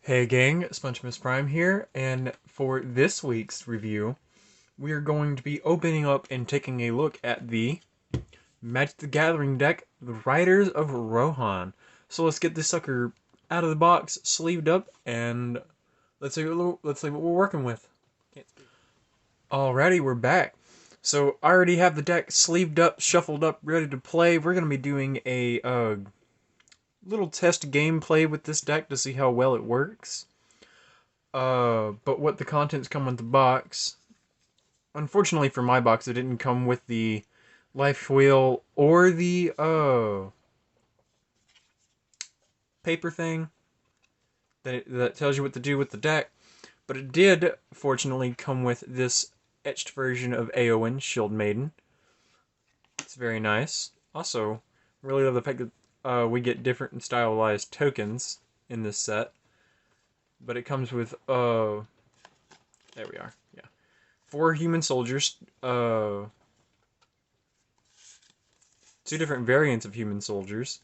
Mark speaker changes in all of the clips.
Speaker 1: Hey gang, SpongeMiss Prime here, and for this week's review, we are going to be opening up and taking a look at the Magic the Gathering deck, the Riders of Rohan. So let's get this sucker out of the box, sleeved up, and let's see what we're working with. Alrighty, we're back. So I already have the deck sleeved up, shuffled up, ready to play. We're gonna be doing a little test gameplay with this deck to see how well it works. But what the contents come with the box. Unfortunately for my box, it didn't come with the life wheel or the paper thing that tells you what to do with the deck. But it did, fortunately, come with this etched version of Eowyn, Shield Maiden. It's very nice. Also, really love the fact that we get different and stylized tokens in this set. But it comes with there we are. Yeah. 4 human soldiers, 2 different variants of human soldiers.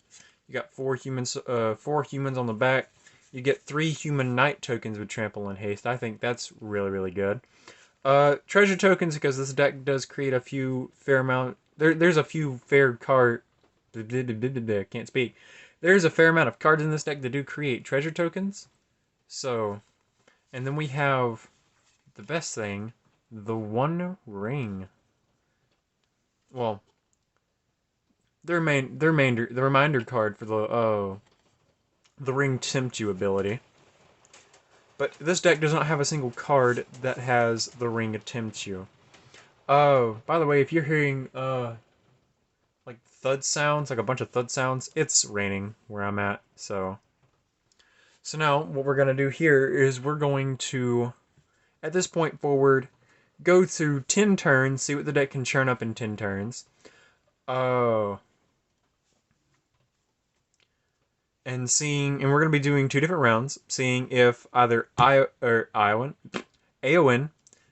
Speaker 1: You got 4 humans, 4 humans on the back. You get 3 human knight tokens with trample and haste. I think that's really good. Treasure tokens, because this deck does create a few fair amount. There's a few fair card. Can't speak. There's a fair amount of cards in this deck that do create treasure tokens. So, and then we have the best thing, the One Ring. Well, the reminder card for the Ring Tempt You ability. But this deck does not have a single card that has the Ring Tempt You. Oh, by the way, if you're hearing like thud sounds, like a bunch of thud sounds, it's raining where I'm at. So now what we're gonna do here is we're going to, at this point forward, go through 10 turns, see what the deck can churn up in 10 turns. Oh. And we're going to be doing 2 different rounds, seeing if either Eowyn,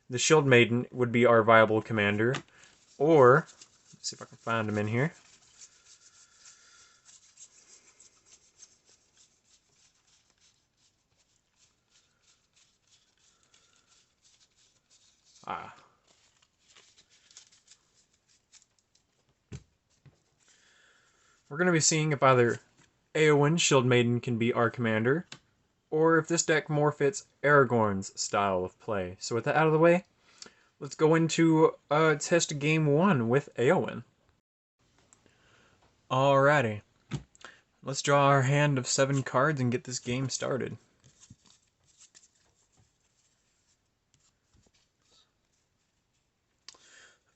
Speaker 1: the Shield Maiden, would be our viable commander, or, let's see if I can find him in here. Ah. We're going to be seeing if either Eowyn, Shield Maiden, can be our commander, or if this deck more fits Aragorn's style of play. So with that out of the way, let's go into test game 1 with Eowyn. Alrighty. Let's draw our hand of 7 cards and get this game started.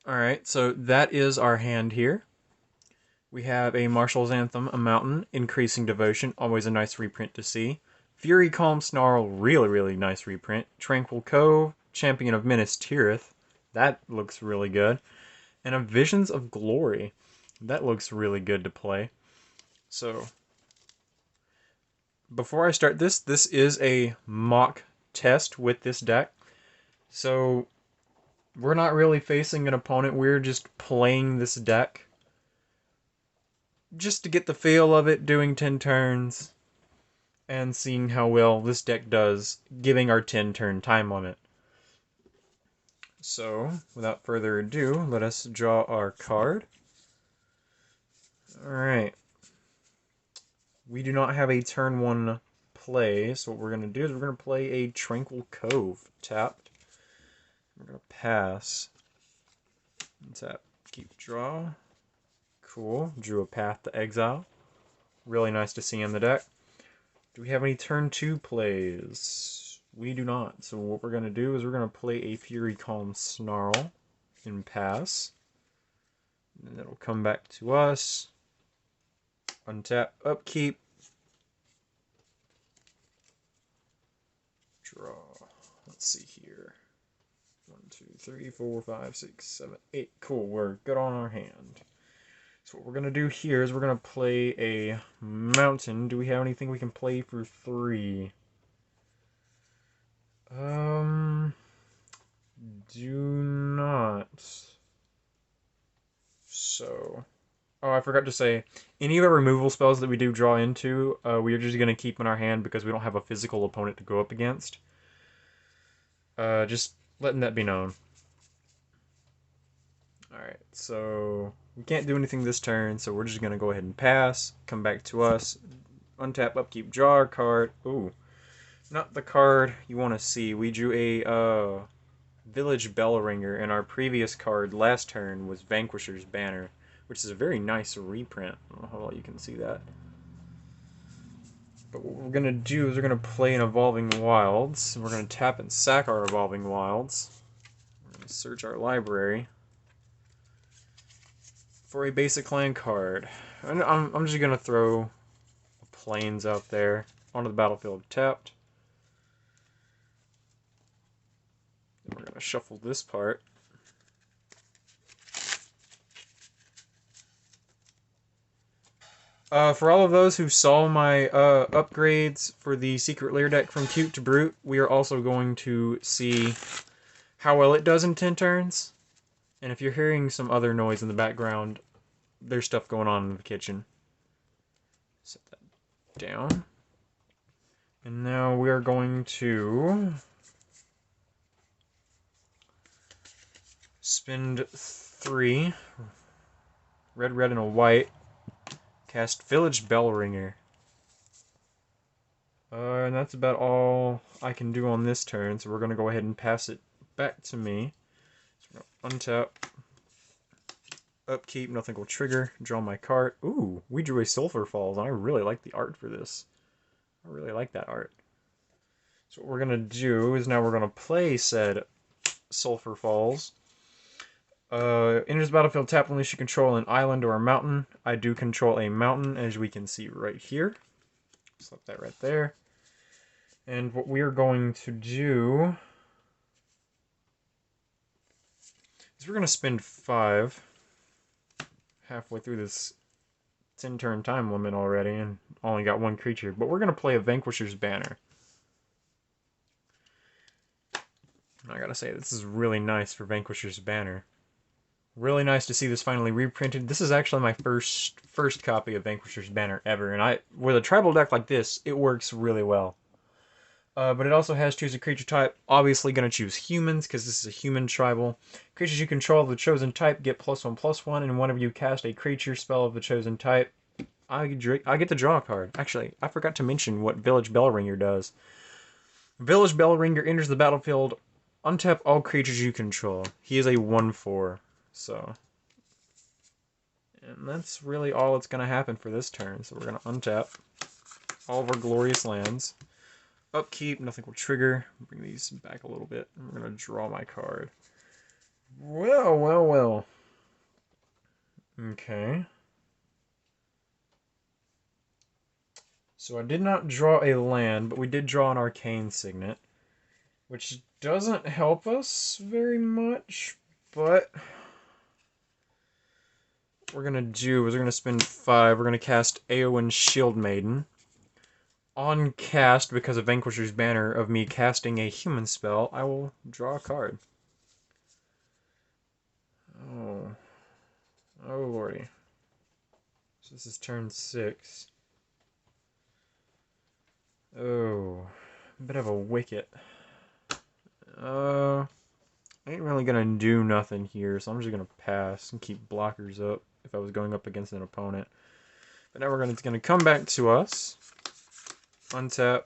Speaker 1: Alright, so that is our hand here. We have a Marshal's Anthem, a Mountain, Increasing Devotion, always a nice reprint to see. Fury, Calm, Snarl, really nice reprint. Tranquil Cove, Champion of Minas Tirith, that looks really good. And a Visions of Glory, that looks really good to play. So, before I start this is a mock test with this deck. So, we're not really facing an opponent, we're just playing this deck. Just to get the feel of it, doing 10 turns, and seeing how well this deck does, giving our 10 turn time limit. So, without further ado, let us draw our card. Alright. We do not have a turn 1 play, so what we're going to do is we're going to play a Tranquil Cove tapped. We're going to pass. Tap, keep draw. Cool. Drew a Path to Exile. Really nice to see in the deck. Do we have any turn 2 plays? We do not. So what we're going to do is we're going to play a Fury Calm Snarl and pass. And then it'll come back to us. Untap, upkeep. Draw. Let's see here. 1, 2, 3, 4, 5, 6, 7, 8. Cool, we're good on our hand. So what we're going to do here is we're going to play a Mountain. Do we have anything we can play for 3? Do not. So, Oh, I forgot to say, any of the removal spells that we do draw into, we are just going to keep in our hand because we don't have a physical opponent to go up against. Just letting that be known. Alright, so we can't do anything this turn, so we're just going to go ahead and pass, come back to us, untap, upkeep, draw our card. Ooh, not the card you want to see. We drew a Village Bellringer, and our previous card last turn was Vanquisher's Banner, which is a very nice reprint. I don't know how well you can see that. But what we're going to do is we're going to play an Evolving Wilds, and we're going to tap and sack our Evolving Wilds. We're going to search our library for a basic land card. And I'm just going to throw Plains out there onto the battlefield tapped. And we're going to shuffle this part. For all of those who saw my upgrades for the Secret Lair deck from Cute to Brute, we are also going to see how well it does in 10 turns. And if you're hearing some other noise in the background, there's stuff going on in the kitchen. Set that down. And now we are going to spend 3 red, red, and a white. Cast Village Bellringer. And that's about all I can do on this turn, so we're going to go ahead and pass it back to me. So untap, upkeep, nothing will trigger, draw my card. Ooh, we drew a Sulphur Falls, and I really like the art for this. I really like that art. So what we're going to do is now we're going to play said Sulphur Falls. Enters the battlefield, tap unless you control an island or a mountain. I do control a mountain, as we can see right here. Slip that right there. And what we are going to do is we're going to spend 5 halfway through this 10-turn time limit already, and only got 1 creature. But we're going to play a Vanquisher's Banner. And I gotta say, this is really nice for Vanquisher's Banner. Really nice to see this finally reprinted. This is actually my first copy of Vanquisher's Banner ever, and with a tribal deck like this, it works really well. But it also has choose a creature type. Obviously going to choose humans, because this is a human tribal. Creatures you control of the chosen type get +1/+1, and whenever you cast a creature spell of the chosen type, I get to draw a card. Actually, I forgot to mention what Village Bellringer does. Village Bellringer enters the battlefield. Untap all creatures you control. He is a 1/4. So, and that's really all that's going to happen for this turn. So we're going to untap all of our glorious lands. Upkeep, nothing will trigger. Bring these back a little bit. And we're going to draw my card. Well, well, well. Okay. So I did not draw a land, but we did draw an Arcane Signet, which doesn't help us very much, but what we're going to do is we're going to spend 5. We're going to cast Eowyn's Shield Maiden. On cast, because of Vanquisher's Banner, of me casting a human spell, I will draw a card. Oh. Oh, lordy. So this is turn 6. Oh. A bit of a wicket. I ain't really gonna do nothing here, so I'm just gonna pass and keep blockers up if I was going up against an opponent. But now it's gonna come back to us. Untap,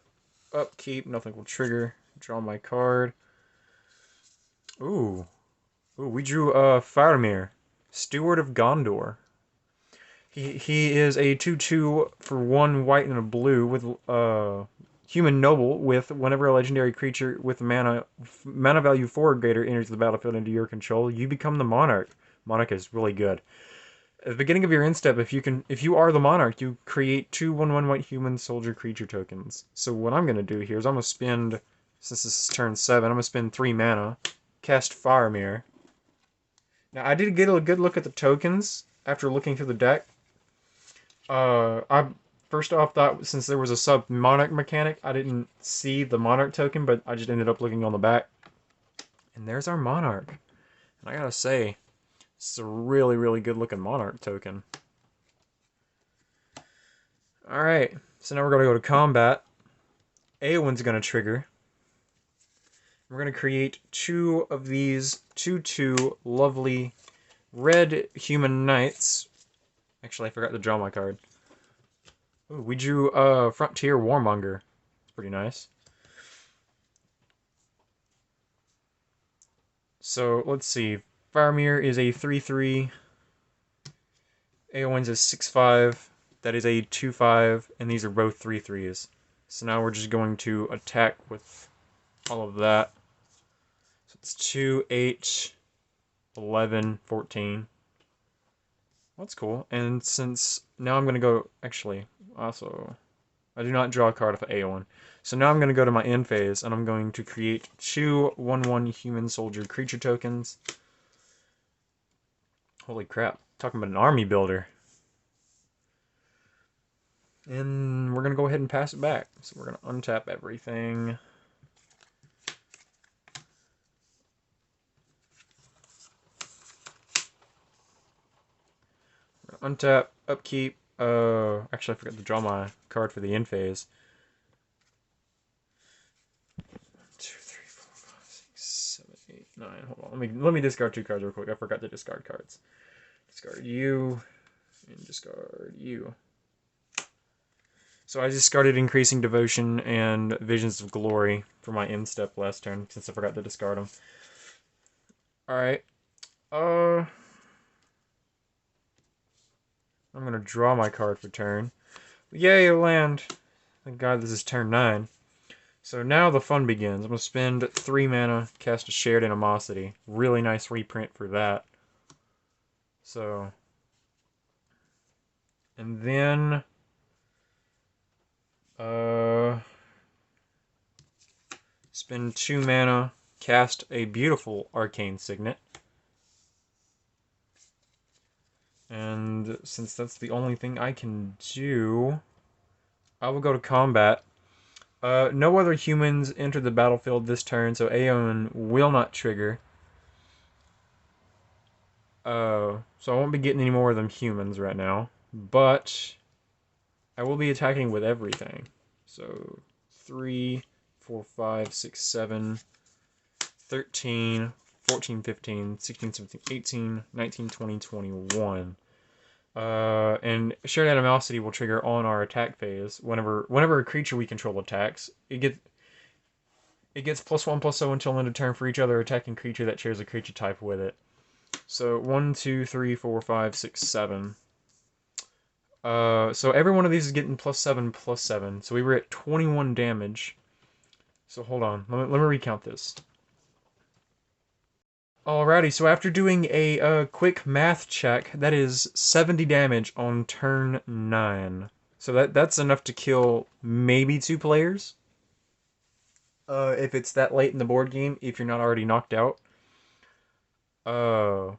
Speaker 1: upkeep, nothing will trigger. Draw my card. Ooh. Ooh, we drew Faramir, Steward of Gondor. He is a 2/2 for 1 white and a blue with human noble with whenever a legendary creature with mana value 4 or greater enters the battlefield under your control, you become the monarch. Monarch is really good. At the beginning of your end step, if you are the monarch, you create 2 1/1 white human soldier creature tokens. So what I'm gonna do here is I'm gonna spend, since this is turn 7, I'm gonna spend 3 mana, cast Faramir. Now I did get a good look at the tokens after looking through the deck. I first off thought since there was a sub monarch mechanic, I didn't see the monarch token, but I just ended up looking on the back. And there's our monarch. And I gotta say, it's a really, really good looking monarch token. Alright, so now we're going to go to combat. Aowen's going to trigger. We're going to create two of these 2/2 lovely red human knights. Actually, I forgot to draw my card. Ooh, we drew Frontier Warmonger. It's pretty nice. So, let's see. Faramir is a 3/3. Aowen's is 6/5. That is a 2/5, and these are both 3/3s. So now we're just going to attack with all of that. So it's 2, 8, 11, 14. That's cool. And since now I'm going to go, actually, also, I do not draw a card off of Aowen. So now I'm going to go to my end phase, and I'm going to create two 1/1 human soldier creature tokens. Holy crap, talking about an army builder. And we're going to go ahead and pass it back. So we're going to untap everything. Untap, upkeep. Actually, I forgot to draw my card for the end phase. 1, 2, 3, 4, 5, 6, 7, 8, 9. Hold on. Let me discard two cards real quick. I forgot to discard cards. Discard you and discard you. So I discarded Increasing Devotion and Visions of Glory for my end step last turn, since I forgot to discard them. Alright. I'm gonna draw my card for turn. Yay, a land! Thank God this is turn 9. So now the fun begins. I'm gonna spend 3 mana, cast a Shared Animosity. Really nice reprint for that. So... And then... Spend 2 mana, cast a beautiful Arcane Signet. And since that's the only thing I can do, I will go to combat. No other humans enter the battlefield this turn, so Aeon will not trigger. So I won't be getting any more of them humans right now. But I will be attacking with everything. So 3, 4, 5, 6, 7, 13, 14, 15, 16, 17, 18, 19, 20, 21. And Shared Animosity will trigger on our attack phase. Whenever a creature we control attacks, it gets +1/+0 until end of turn for each other attacking creature that shares a creature type with it. So 1, 2, 3, 4, 5, 6, 7. So every one of these is getting +7/+7. So we were at 21 damage. So hold on, let me recount this. Alrighty, so after doing a quick math check, that is 70 damage on turn 9. So that's enough to kill maybe 2 players. If it's that late in the board game, if you're not already knocked out. But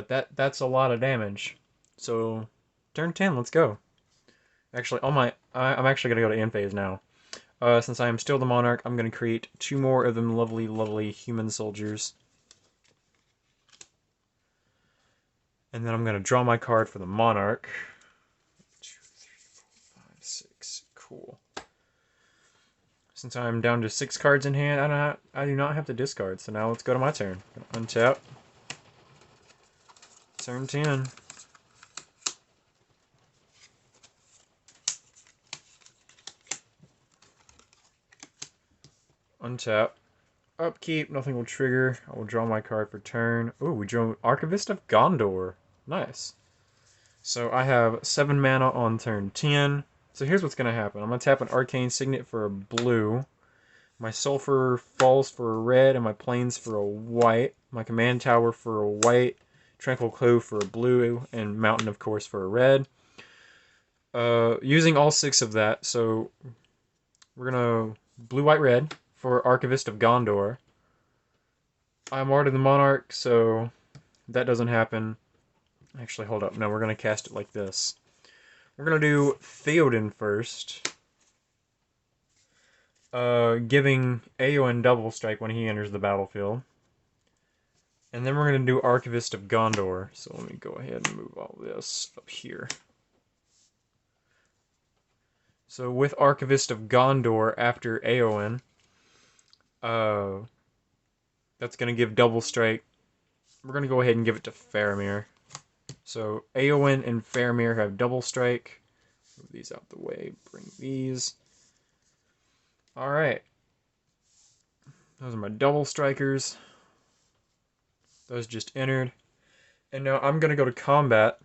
Speaker 1: that's a lot of damage. So turn 10, let's go. Actually, I'm actually gonna go to end phase now. Since I am still the monarch, I'm gonna create 2 more of them lovely, lovely human soldiers. And then I'm gonna draw my card for the monarch. 2, 3, 4, 5, 6. Cool. Since I'm down to 6 cards in hand, I do not have to discard. So now let's go to my turn. Untap. Turn 10. Untap. Upkeep, nothing will trigger. I will draw my card for turn. Ooh, we drew Archivist of Gondor. Nice. So I have 7 mana on turn 10. So here's what's going to happen. I'm going to tap an Arcane Signet for a blue. My Sulfur falls for a red, and my Plains for a white. My Command Tower for a white. Tranquil Cove for a blue, and Mountain, of course, for a red. Using all 6 of that, so we're going to blue, white, red for Archivist of Gondor. I'm already the Monarch, so that doesn't happen. Actually, hold up. No, we're going to cast it like this. We're going to do Theoden first. Giving Aowen double strike when he enters the battlefield. And then we're going to do Archivist of Gondor. So let me go ahead and move all this up here. So with Archivist of Gondor after Eowyn, uh, that's going to give double strike. We're going to go ahead and give it to Faramir. So Eowyn and Faramir have double strike. Move these out the way. Bring these. Alright. Those are my double strikers. Those just entered. And now I'm going to go to combat.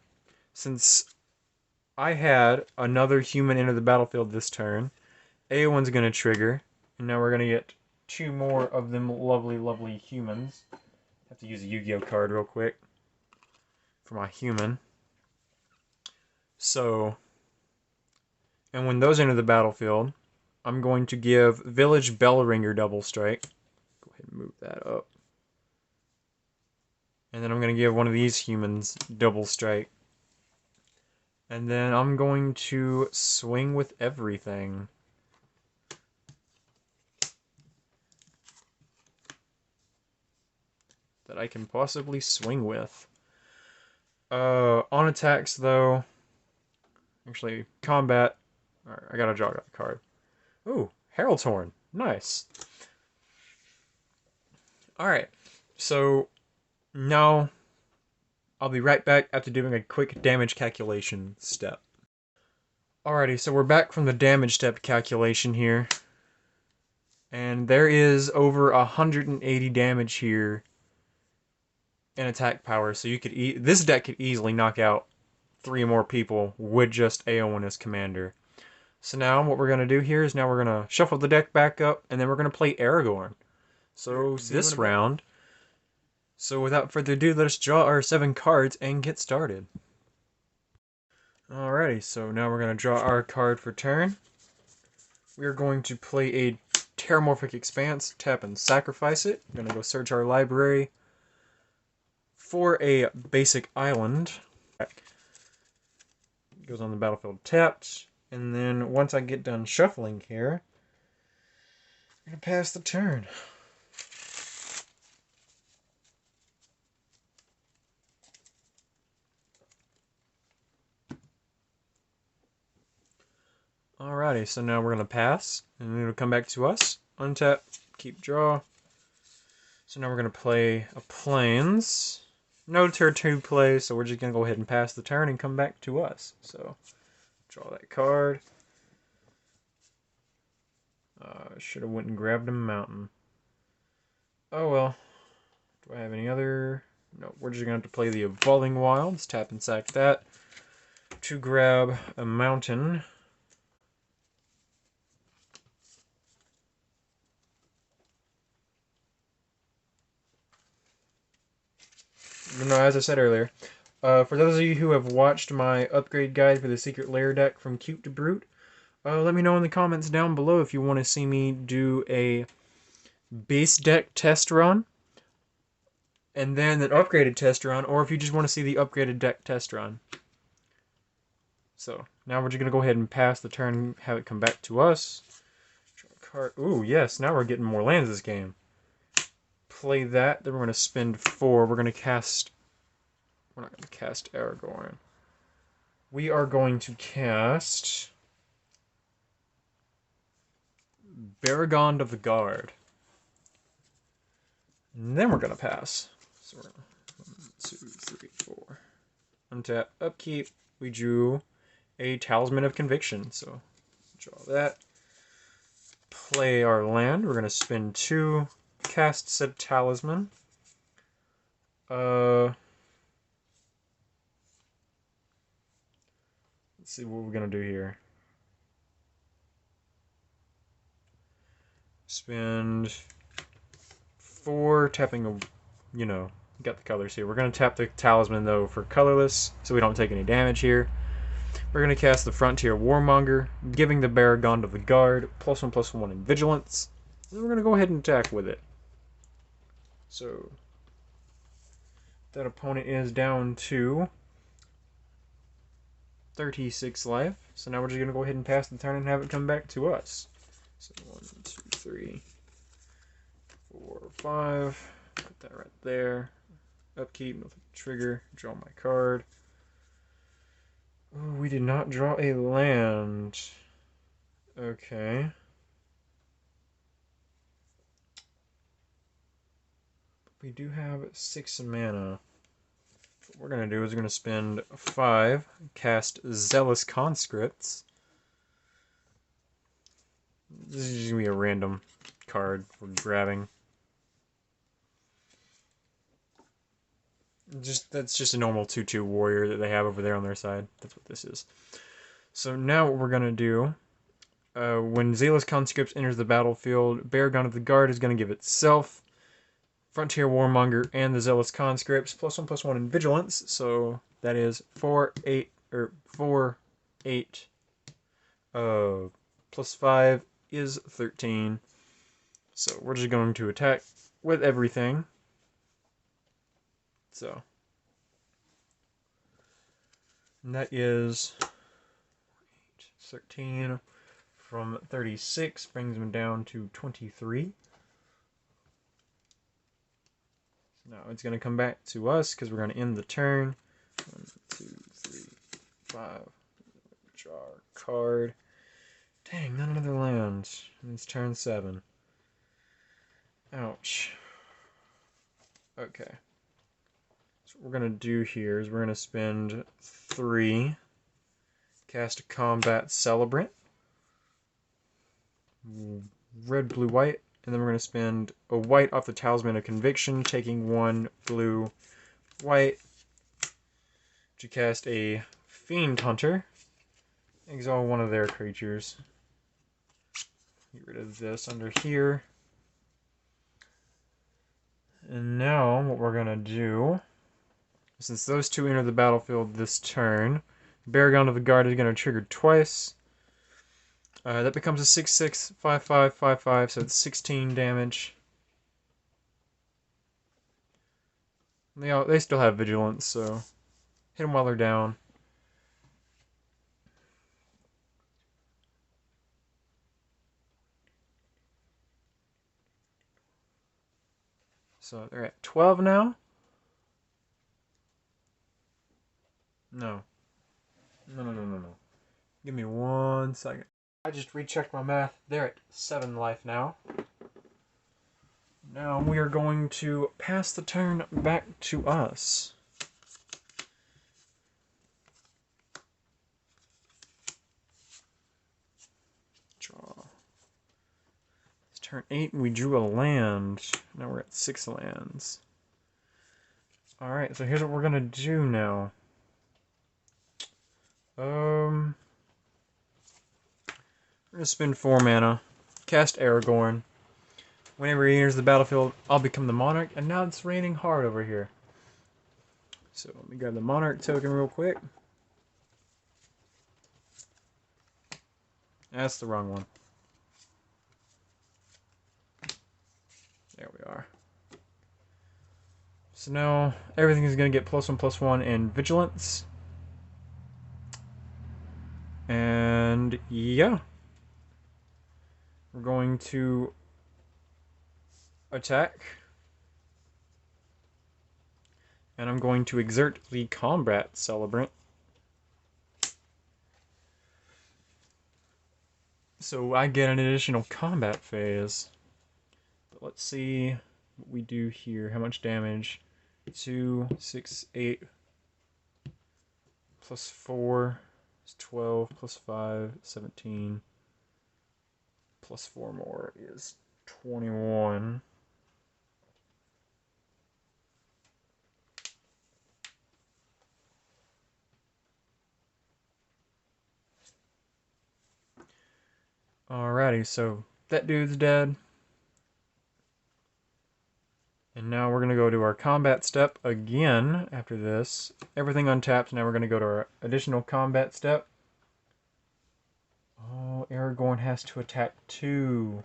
Speaker 1: Since I had another human enter the battlefield this turn, Eowyn's going to trigger. And now we're going to get two more of them lovely, lovely humans. Have to use a Yu-Gi-Oh card real quick for my human. So, and when those enter the battlefield, I'm going to give Village Bellringer double strike. Go ahead and move that up. And then I'm going to give one of these humans double strike. And then I'm going to swing with everything that I can possibly swing with. On attacks, though, actually, combat, alright, I gotta draw that card. Ooh, Herald's Horn. Nice. Alright, so now I'll be right back after doing a quick damage calculation step. Alrighty, so we're back from the damage step calculation here. And there is over 180 damage here in attack power, so you could this deck could easily knock out 3 more people with just Eowyn as commander. So now what we're going to do here is now we're going to shuffle the deck back up, and then we're going to play Aragorn. So this round, so without further ado, let us draw our 7 cards and get started. Alrighty, so now we're going to draw our card for turn. We are going to play a Terramorphic Expanse, tap and sacrifice it. We're going to go search our library for a basic island. It goes on the battlefield tapped. And then once I get done shuffling here, I'm going to pass the turn. Alrighty, so now we're going to pass, and then it'll come back to us. Untap, keep draw. So now we're going to play a Plains. No turn 2 play, so we're just going to go ahead and pass the turn and come back to us. So, draw that card. Should have went and grabbed a mountain. Oh well. Do I have any other? No, we're just going to have to play the Evolving Wilds. Tap and sack that to grab a mountain. No, as I said earlier, for those of you who have watched my upgrade guide for the Secret Lair deck from Cute to Brute, let me know in the comments down below if you want to see me do a base deck test run, and then an upgraded test run, or if you just want to see the upgraded deck test run. So, now we're just going to go ahead and pass the turn and have it come back to us. Draw a card. Ooh, yes, now we're getting more lands this game. Play that, then we're going to spend 4. We're going to cast... We're not going to cast Aragorn. We are going to cast... Baragond of the Guard. And then we're going to pass. So we're going to 1, 2, 3, 4. Untap, upkeep. We drew a Talisman of Conviction. So draw that. Play our land. We're going to spend 2. Cast said Talisman. Let's see what we're going to do here. Spend 4, tapping a, you know, got the colors here. We're going to tap the Talisman, though, for colorless, so we don't take any damage here. We're going to cast the Frontier Warmonger, giving the Baragond of the Guard +1/+1 in Vigilance. And we're going to go ahead and attack with it. So, that opponent is down to 36 life. So now we're just going to go ahead and pass the turn and have it come back to us. So 1, 2, 3, 4, 5. Put that right there. Upkeep, nothing trigger. Draw my card. Ooh, we did not draw a land. Okay. We do have 6 mana. What we're going to do is we're going to spend 5, cast Zealous Conscripts. This is just going to be a random card we're grabbing. That's just a normal 2/2 warrior that they have over there on their side. That's what this is. So now what we're going to do, when Zealous Conscripts enters the battlefield, Bear of the Guard is going to give itself Frontier Warmonger and the Zealous Conscripts +1/+1 in Vigilance. So that is 4, 8, or 4, 8, +5 is 13. So we're just going to attack with everything. So, and that is 13 from 36, brings them down to 23. Now it's going to come back to us because we're going to end the turn. 1, 2, 3, 5. Draw our card. Dang, not another land. It's turn 7. Ouch. Okay. So what we're going to do here is we're going to spend 3, cast a Combat Celebrant. Red, blue, white. And then we're going to spend a white off the Talisman of Conviction, taking 1 blue, white, to cast a Fiend Hunter. Exile one of their creatures. Get rid of this under here. And now what we're going to do, since those 2 enter the battlefield this turn, Baragon of the Guard is going to trigger twice. That becomes a 6/6, 5/5, 5/5, so it's 16 damage. They still have Vigilance, so hit them while they're down. So they're at 12 now? No. No. Give me 1 second. I just rechecked my math. They're at 7 life now. Now we are going to pass the turn back to us. Draw. It's turn 8 and we drew a land. Now we're at 6 lands. Alright, so here's what we're gonna do now. We're gonna spend 4 mana, cast Aragorn. Whenever he enters the battlefield, I'll become the Monarch, and now it's raining hard over here. So let me grab the Monarch token real quick. That's the wrong one. There we are. So now everything is going to get +1/+1 in Vigilance. And yeah. We're going to attack. And I'm going to exert the Combat Celebrant. So I get an additional combat phase. But let's see what we do here. How much damage? 2, 6, 8, +4 is 12, +5, 17, +4 more is 21. Alrighty, so that dude's dead. And now we're going to go to our combat step again after this. Everything untapped, now we're going to go to our additional combat step. Oh, Aragorn has to attack 2.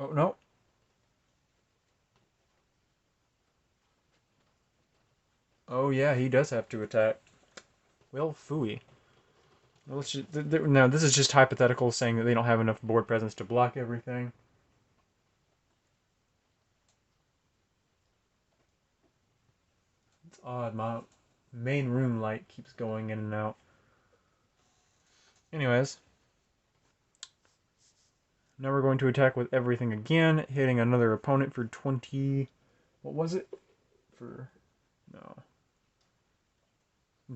Speaker 1: Oh, no. Oh, yeah, he does have to attack. Well, phooey. Well, let's just, now, this is just hypothetical, saying that they don't have enough board presence to block everything. It's odd, my main room light keeps going in and out. Anyways, now we're going to attack with everything again, hitting another opponent for 20... What was it? For... No.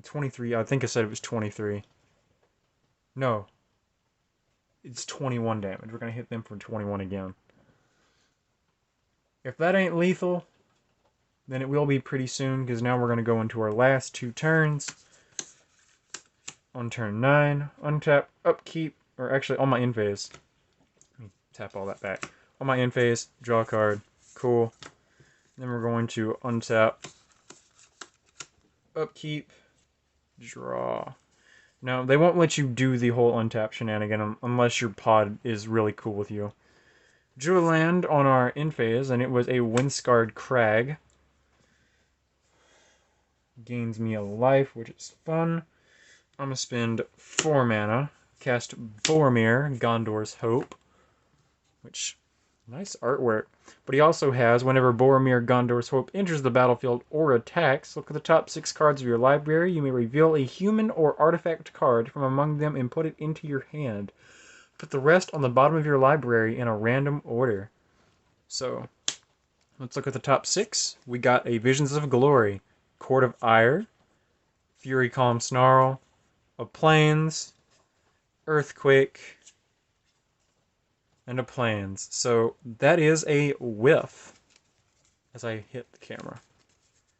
Speaker 1: 23. I think I said it was 23. No. It's 21 damage. We're going to hit them for 21 again. If that ain't lethal, then it will be pretty soon, because now we're going to go into our last 2 turns. On turn 9, untap, upkeep, or actually on my end phase. Let me tap all that back. On my end phase, draw a card. Cool. Then we're going to untap, upkeep, draw. Now, they won't let you do the whole untap shenanigan unless your pod is really cool with you. Drew a land on our end phase, and it was a Windscarred Crag. Gains me a life, which is fun. I'm going to spend 4 mana, cast Boromir, Gondor's Hope, which, nice artwork. But he also has, whenever Boromir, Gondor's Hope enters the battlefield or attacks, look at the top 6 cards of your library. You may reveal a human or artifact card from among them and put it into your hand. Put the rest on the bottom of your library in a random order. So, let's look at the top 6. We got a Visions of Glory, Court of Ire, Fury Calm Snarl, a Plains, Earthquake, and a Plains. So that is a whiff as I hit the camera.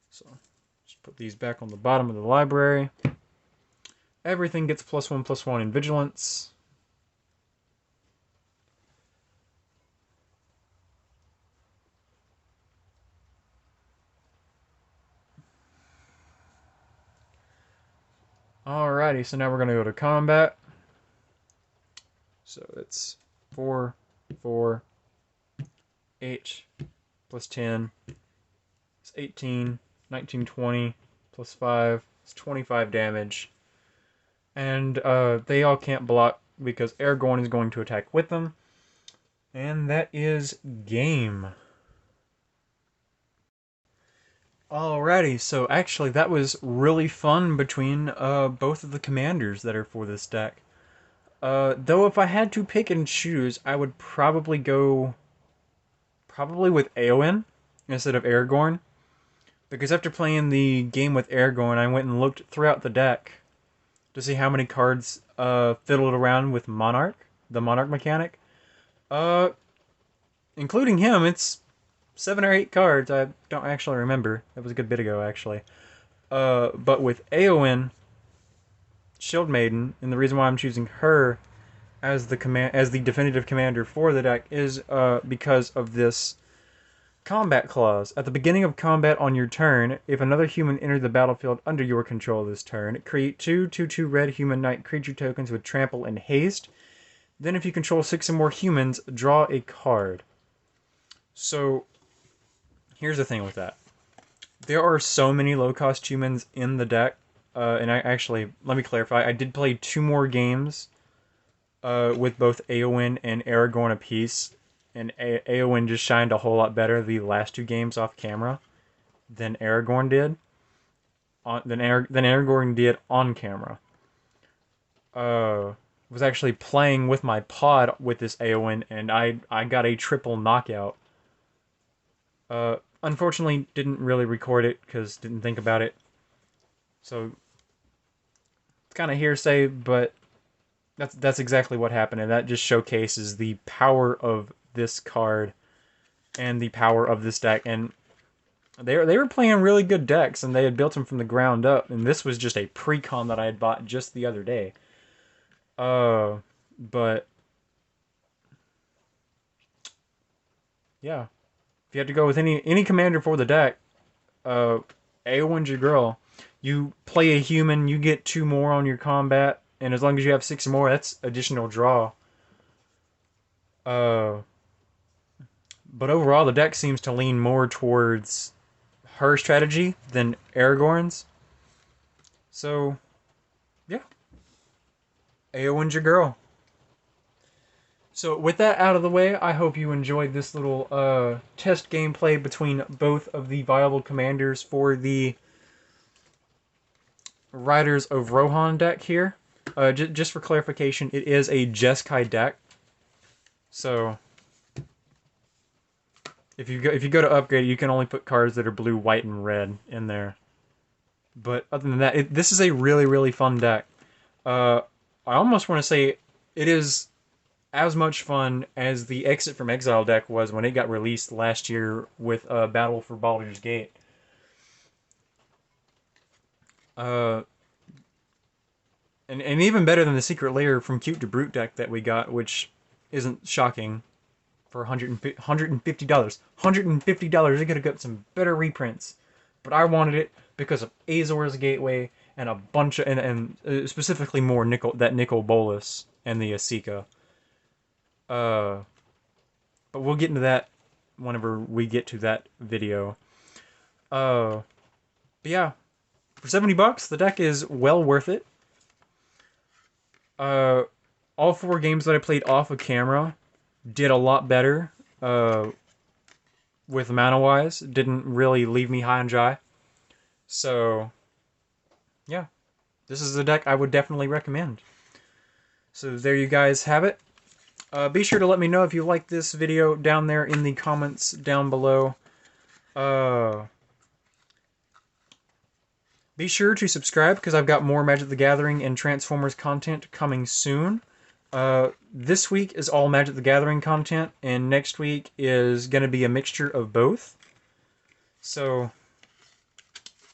Speaker 1: So just put these back on the bottom of the library. Everything gets +1/+1 in Vigilance. Alrighty, so now we're going to go to combat. So it's 4, 4, 8, plus 10, it's 18, 19, 20, plus 5, it's 25 damage. And they all can't block because Aragorn is going to attack with them. And that is game. Alrighty, so actually that was really fun between both of the commanders that are for this deck. Though if I had to pick and choose, I would probably go with Éowyn instead of Aragorn. Because after playing the game with Aragorn, I went and looked throughout the deck to see how many cards fiddled around with Monarch, the Monarch mechanic. Including him, it's 7 or 8 cards. I don't actually remember. That was a good bit ago, actually. But with Éowyn, Shield Maiden, and the reason why I'm choosing her as the definitive commander for the deck is because of this combat clause. At the beginning of combat on your turn, if another human entered the battlefield under your control this turn, create 2 2/2 red human knight creature tokens with trample and haste. Then if you control 6 or more humans, draw a card. So here's the thing with that. There are so many low-cost humans in the deck, and let me clarify, I did play 2 more games with both Éowyn and Aragorn apiece, and Éowyn just shined a whole lot better the last 2 games off camera than Aragorn did. Than Aragorn did on camera. Was actually playing with my pod with this Éowyn, and I got a triple knockout. Unfortunately, didn't really record it because didn't think about it. So it's kind of hearsay, but that's exactly what happened, and that just showcases the power of this card and the power of this deck. And they were playing really good decks, and they had built them from the ground up. And this was just a pre-con that I had bought just the other day. But yeah. If you had to go with any commander for the deck, Éowyn's your girl. You play a human, you get 2 more on your combat, and as long as you have 6 more, that's additional draw. But overall, the deck seems to lean more towards her strategy than Aragorn's. So, yeah. Éowyn's your girl. So with that out of the way, I hope you enjoyed this little test gameplay between both of the viable commanders for the Riders of Rohan deck here. Just for clarification, it is a Jeskai deck. So if you go to upgrade, you can only put cards that are blue, white, and red in there. But other than that, this is a really fun deck. I almost want to say it is as much fun as the Exit from Exile deck was when it got released last year with Battle for Baldur's Gate. Uh, and even better than the Secret Lair from Cute to Brute deck that we got, which isn't shocking for $150. $150, they could have got some better reprints. But I wanted it because of Azor's Gateway and a bunch of, specifically more Nicol Bolas and the Asika. But we'll get into that whenever we get to that video. But yeah, for $70, the deck is well worth it. All 4 games that I played off of camera did a lot better. With mana-wise, didn't really leave me high and dry. So, yeah, this is a deck I would definitely recommend. So there you guys have it. Be sure to let me know if you like this video down there in the comments down below. Be sure to subscribe because I've got more Magic the Gathering and Transformers content coming soon. This week is all Magic the Gathering content, and next week is going to be a mixture of both. So,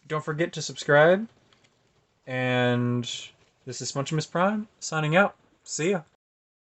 Speaker 1: don't forget to subscribe. And this is Smuncimus Prime, signing out. See ya.